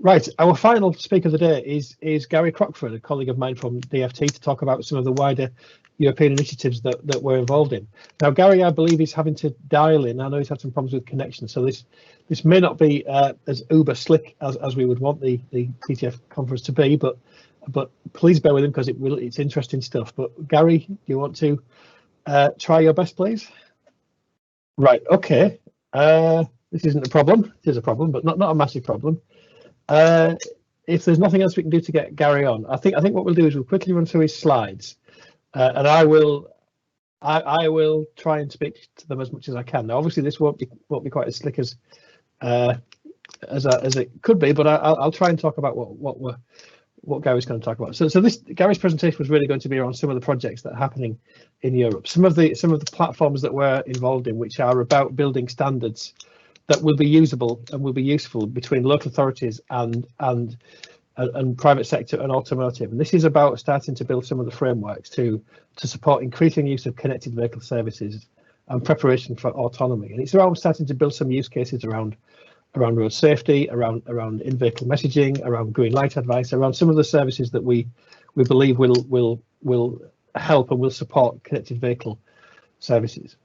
Right, our final speaker of the day is Gary Crockford, a colleague of mine from DfT, to talk about some of the wider European initiatives that we're involved in. Now, Gary, I believe he's having to dial in. I know he's had some problems with connection, so this may not be as uber slick as we would want the TTF conference to be, but please bear with him because it's interesting stuff. But Gary, do you want to try your best, please? Right, okay. This isn't a problem. It is a problem, but not a massive problem. If there's nothing else we can do to get Gary on, I think what we'll do is we'll quickly run through his slides, and I will try and speak to them as much as I can. Now, obviously, this won't be quite as slick as it could be, but I'll try and talk about what Gary's going to talk about. So Gary's presentation was really going to be around some of the projects that are happening in Europe, some of the platforms that we're involved in, which are about building standards that will be usable and will be useful between local authorities and private sector and automotive. And this is about starting to build some of the frameworks to support increasing use of connected vehicle services and preparation for autonomy. And it's around starting to build some use cases around road safety, around in-vehicle messaging, around green light advice, around some of the services that we believe will help and will support connected vehicle services.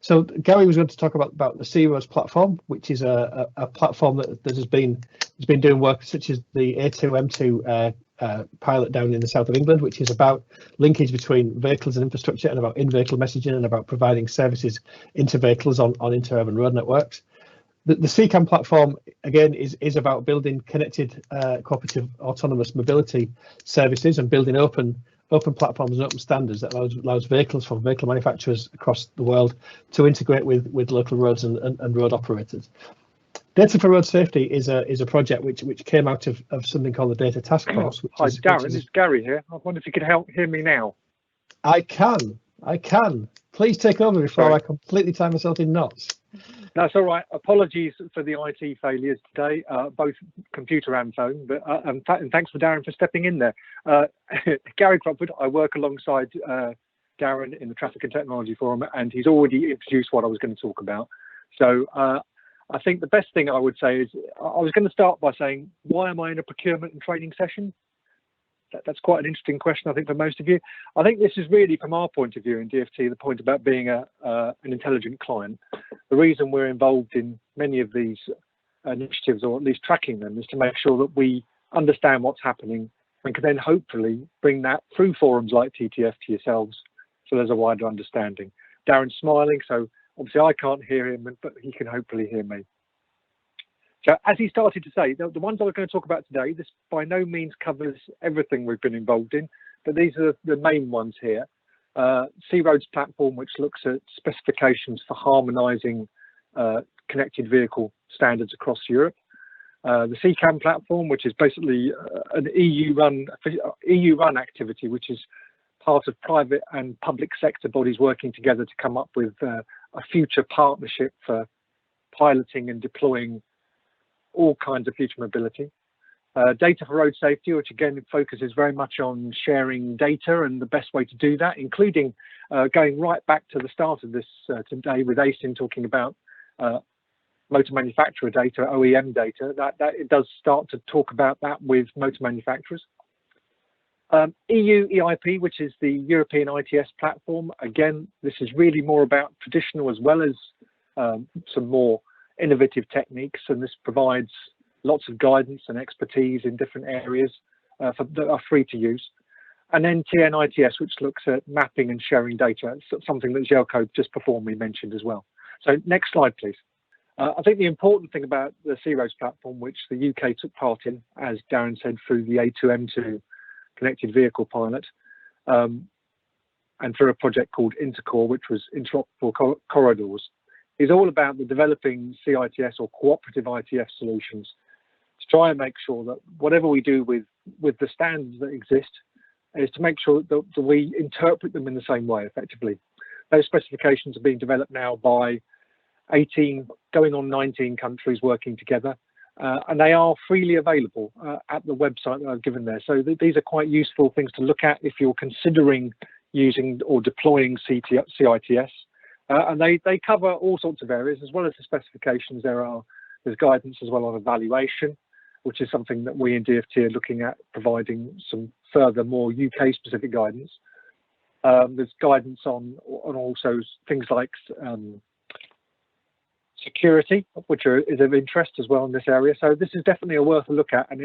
So Gary was going to talk about the C-Roads platform, which is a platform that has been doing work such as the A2M2 pilot down in the south of England, which is about linkage between vehicles and infrastructure and about in-vehicle messaging and about providing services into vehicles on interurban road networks. The CCAM platform, again, is about building connected cooperative autonomous mobility services and building open platforms and open standards that allows vehicles from vehicle manufacturers across the world to integrate with local roads and road operators. Data for Road Safety is a project which came out of something called the Data Task Force. Hi, Darren, it's Gary here. I wonder if you could hear me now. I can. Please take over before I completely tie myself in knots. That's all right. Apologies for the IT failures today, both computer and phone. But and thanks for Darren for stepping in there. Gary Crockford. I work alongside Darren in the Traffic and Technology Forum, and he's already introduced what I was going to talk about. So I think the best thing I would say is I was going to start by saying, why am I in a procurement and training session? That's quite an interesting question, I think, for most of you. I think this is really, from our point of view in DfT, the point about being an intelligent client. The reason we're involved in many of these initiatives, or at least tracking them, is to make sure that we understand what's happening and can then hopefully bring that through forums like TTF to yourselves, so there's a wider understanding. Darren's smiling, so obviously I can't hear him, but he can hopefully hear me. So as he started to say, the ones I was going to talk about today, this by no means covers everything we've been involved in, but these are the main ones here. C-Roads platform, which looks at specifications for harmonising connected vehicle standards across Europe. The CCAM platform, which is basically an EU-run activity, which is part of private and public sector bodies working together to come up with a future partnership for piloting and deploying all kinds of future mobility. Data for Road Safety, which again focuses very much on sharing data and the best way to do that, including going right back to the start of this today with ACIN talking about motor manufacturer data, OEM data, that it does start to talk about that with motor manufacturers. EU EIP, which is the European ITS platform. Again, this is really more about traditional as well as some more innovative techniques, and this provides lots of guidance and expertise in different areas that are free to use. And then TNITS, which looks at mapping and sharing data. It's something that Jelko just before me mentioned as well. So next slide, please. I think the important thing about the C-Roads platform, which the UK took part in, as Darren said, through the A2M2 connected vehicle pilot, and through a project called Intercore, which was Interoperable Corridors, is all about the developing CITS or cooperative ITS solutions to try and make sure that whatever we do with the standards that exist is to make sure that we interpret them in the same way effectively. Those specifications are being developed now by 18 going on 19 countries working together, and they are freely available at the website that I've given there. So these are quite useful things to look at if you're considering using or deploying CITS. And they cover all sorts of areas, as well as the specifications. There are There's guidance as well on evaluation, which is something that we in DfT are looking at providing some further more UK specific guidance. There's guidance on also things like security, which is of interest as well in this area. So this is definitely worth a look at, and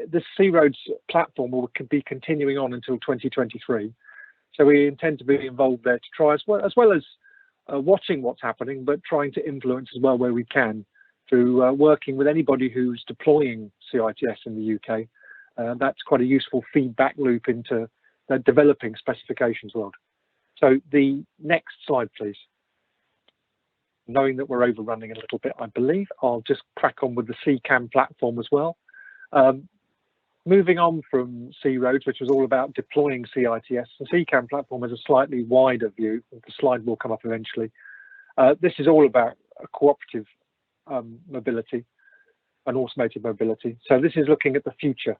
this C-Roads platform will be continuing on until 2023. So we intend to be involved there to try as well as watching what's happening, but trying to influence as well where we can through working with anybody who's deploying CITS in the UK. That's quite a useful feedback loop into the developing specifications world. So the next slide, please. Knowing that we're overrunning a little bit, I believe, I'll just crack on with the CCAM platform as well. Moving on from C-Roads, which was all about deploying CITS, the CCAM platform has a slightly wider view. The slide will come up eventually. This is all about a cooperative mobility and automated mobility. So this is looking at the future.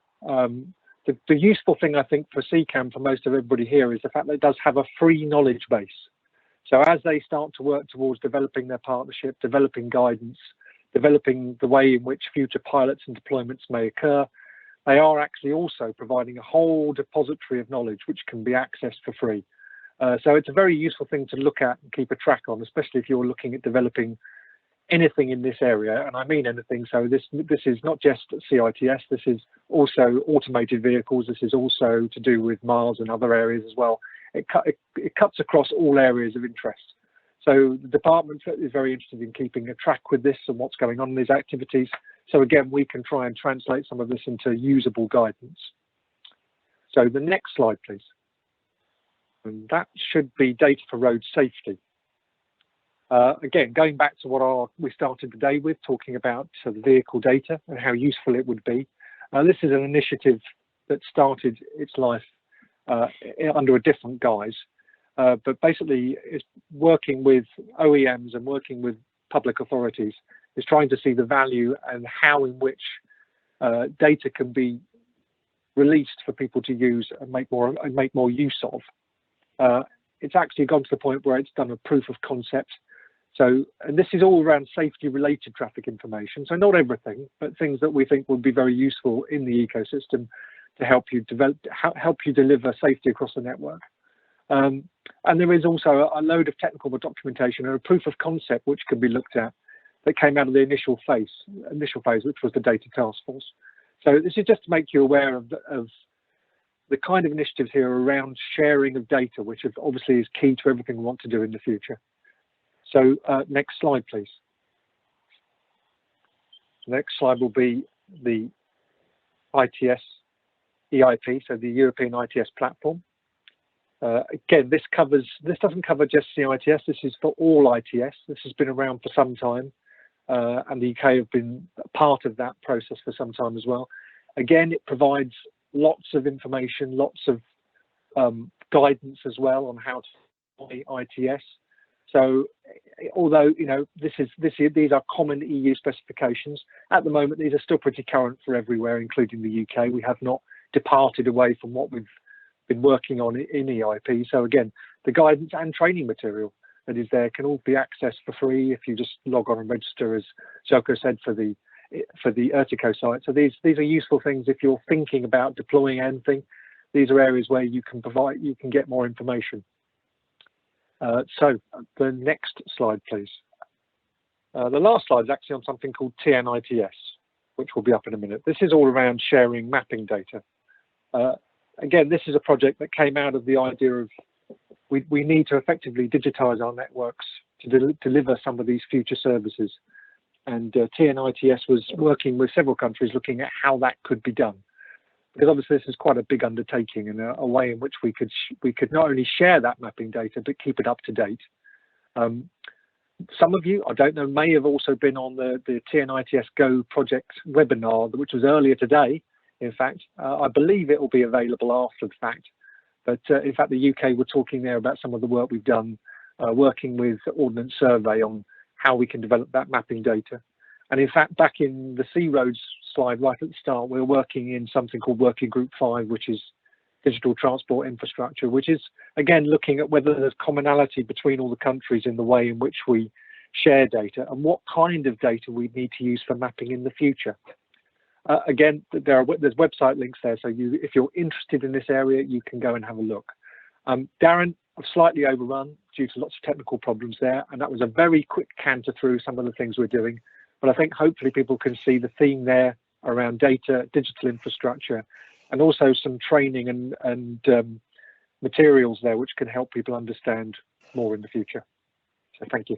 The useful thing, I think, for CCAM for most of everybody here is the fact that it does have a free knowledge base. So as they start to work towards developing their partnership, developing guidance, developing the way in which future pilots and deployments may occur, they are actually also providing a whole depository of knowledge which can be accessed for free. So it's a very useful thing to look at and keep a track on, especially if you're looking at developing anything in this area, and I mean anything. So this is not just CITS, this is also automated vehicles, this is also to do with Mars and other areas as well. It cuts across all areas of interest. So the department is very interested in keeping a track with this and what's going on in these activities. So again, we can try and translate some of this into usable guidance. So the next slide, please. And that should be data for road safety. Again, going back to what we started the day with, talking about the vehicle data and how useful it would be. This is an initiative that started its life under a different guise, but basically it's working with OEMs and working with public authorities, is trying to see the value and how in which data can be released for people to use and make more use of. It's actually gone to the point where it's done a proof of concept. So, and this is all around safety related traffic information. So not everything, but things that we think would be very useful in the ecosystem to help you deliver safety across the network. And there is also a load of technical documentation and a proof of concept which can be looked at that came out of the initial phase, which was the data task force. So this is just to make you aware of the kind of initiatives here around sharing of data, which obviously is key to everything we want to do in the future. So next slide, please. The next slide will be the ITS EIP, so the European ITS platform. Again, this doesn't cover just CITS, this is for all ITS. This has been around for some time, and the UK have been part of that process for some time as well. Again, it provides lots of information, lots of guidance as well on how to deploy ITS. So, although these are common EU specifications, at the moment these are still pretty current for everywhere, including the UK. We have not departed away from what we've been working on in EIP. So again, the guidance and training material that is there can all be accessed for free if you just log on and register, as Željko said, for the Ertico site. So these are useful things if you're thinking about deploying anything. These are areas where you can get more information. So the next slide, please. The last slide is actually on something called TNITS, which will be up in a minute. This is all around sharing mapping data. Again, this is a project that came out of the idea of we need to effectively digitize our networks to deliver some of these future services. And TNITS was working with several countries looking at how that could be done. Because obviously this is quite a big undertaking and a way in which we could not only share that mapping data, but keep it up to date. Some of you, I don't know, may have also been on the TNITS Go project webinar, which was earlier today. In fact, I believe it will be available after the fact. But in fact, the UK were talking there about some of the work we've done, working with Ordnance Survey on how we can develop that mapping data. And in fact, back in the C-Roads slide right at the start, we're working in something called Working Group 5, which is digital transport infrastructure, which is, again, looking at whether there's commonality between all the countries in the way in which we share data and what kind of data we need to use for mapping in the future. Again, there's website links there, so if you're interested in this area, you can go and have a look. Darren, I've slightly overrun due to lots of technical problems there, and that was a very quick canter through some of the things we're doing. But I think hopefully people can see the theme there around data, digital infrastructure, and also some training and materials there which can help people understand more in the future. So thank you.